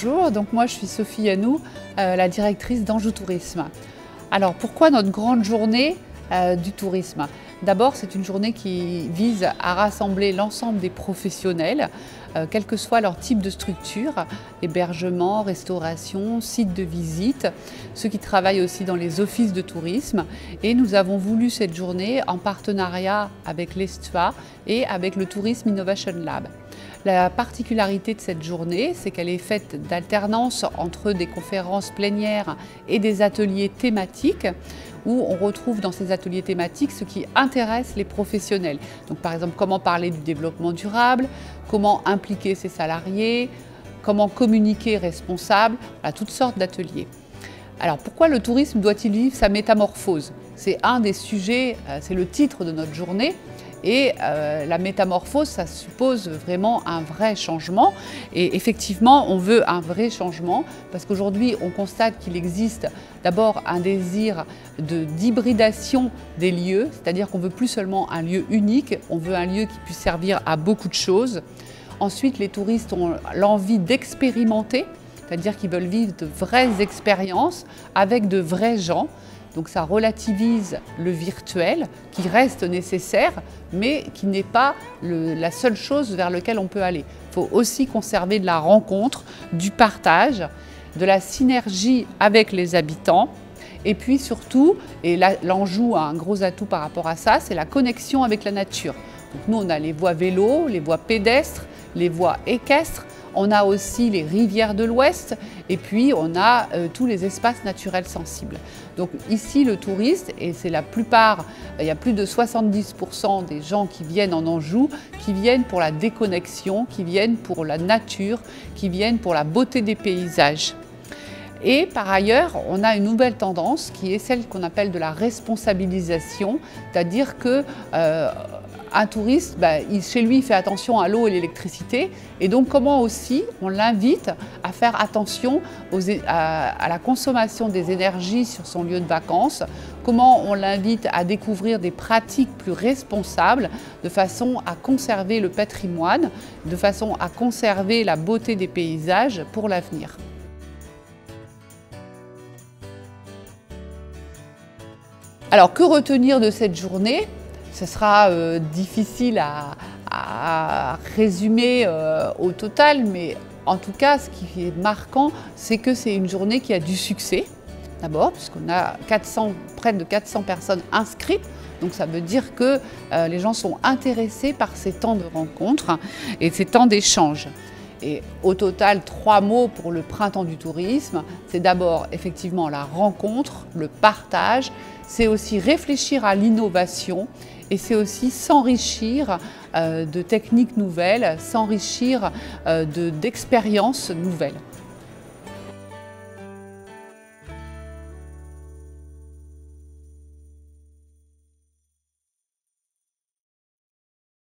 bonjour. Donc moi je suis Sophie Yanou, la directrice d'Anjou Tourisme. Alors pourquoi notre grande journée du tourisme? D'abord, c'est une journée qui vise à rassembler l'ensemble des professionnels, quel que soit leur type de structure, hébergement, restauration, site de visite, ceux qui travaillent aussi dans les offices de tourisme. Et nous avons voulu cette journée en partenariat avec l'ESTUA et avec le Tourism Innovation Lab. La particularité de cette journée, c'est qu'elle est faite d'alternance entre des conférences plénières et des ateliers thématiques, où on retrouve dans ces ateliers thématiques ce qui intéresse les professionnels. Donc par exemple, comment parler du développement durable, comment impliquer ses salariés, comment communiquer responsable, voilà, toutes sortes d'ateliers. Alors pourquoi le tourisme doit-il vivre sa métamorphose? C'est un des sujets, c'est le titre de notre journée. Et la métamorphose, ça suppose vraiment un vrai changement. Et effectivement, on veut un vrai changement parce qu'aujourd'hui, on constate qu'il existe d'abord un désir d'hybridation des lieux, c'est-à-dire qu'on ne veut plus seulement un lieu unique, on veut un lieu qui puisse servir à beaucoup de choses. Ensuite, les touristes ont l'envie d'expérimenter, c'est-à-dire qu'ils veulent vivre de vraies expériences avec de vrais gens. Donc ça relativise le virtuel qui reste nécessaire mais qui n'est pas la seule chose vers laquelle on peut aller. Il faut aussi conserver de la rencontre, du partage, de la synergie avec les habitants et puis surtout, et l'Anjou a un gros atout par rapport à ça, c'est la connexion avec la nature. Donc nous on a les voies vélos, les voies pédestres, les voies équestres. On a aussi les rivières de l'Ouest et puis on a tous les espaces naturels sensibles. Donc ici le touriste, et c'est la plupart, il y a plus de 70% des gens qui viennent en Anjou, qui viennent pour la déconnexion, qui viennent pour la nature, qui viennent pour la beauté des paysages. Et par ailleurs, on a une nouvelle tendance qui est celle qu'on appelle de la responsabilisation, c'est-à-dire que un touriste, chez lui, il fait attention à l'eau et l'électricité. Et donc, comment aussi on l'invite à faire attention à la consommation des énergies sur son lieu de vacances? Comment on l'invite à découvrir des pratiques plus responsables de façon à conserver le patrimoine, de façon à conserver la beauté des paysages pour l'avenir? Alors, que retenir de cette journée? Ce sera difficile à résumer au total, mais en tout cas, ce qui est marquant, c'est que c'est une journée qui a du succès. D'abord, puisqu'on a près de 400 personnes inscrites, donc ça veut dire que les gens sont intéressés par ces temps de rencontres et ces temps d'échange. Et au total, 3 mots pour le printemps du tourisme. C'est d'abord effectivement la rencontre, le partage, c'est aussi réfléchir à l'innovation et c'est aussi s'enrichir de techniques nouvelles, s'enrichir d'expériences nouvelles.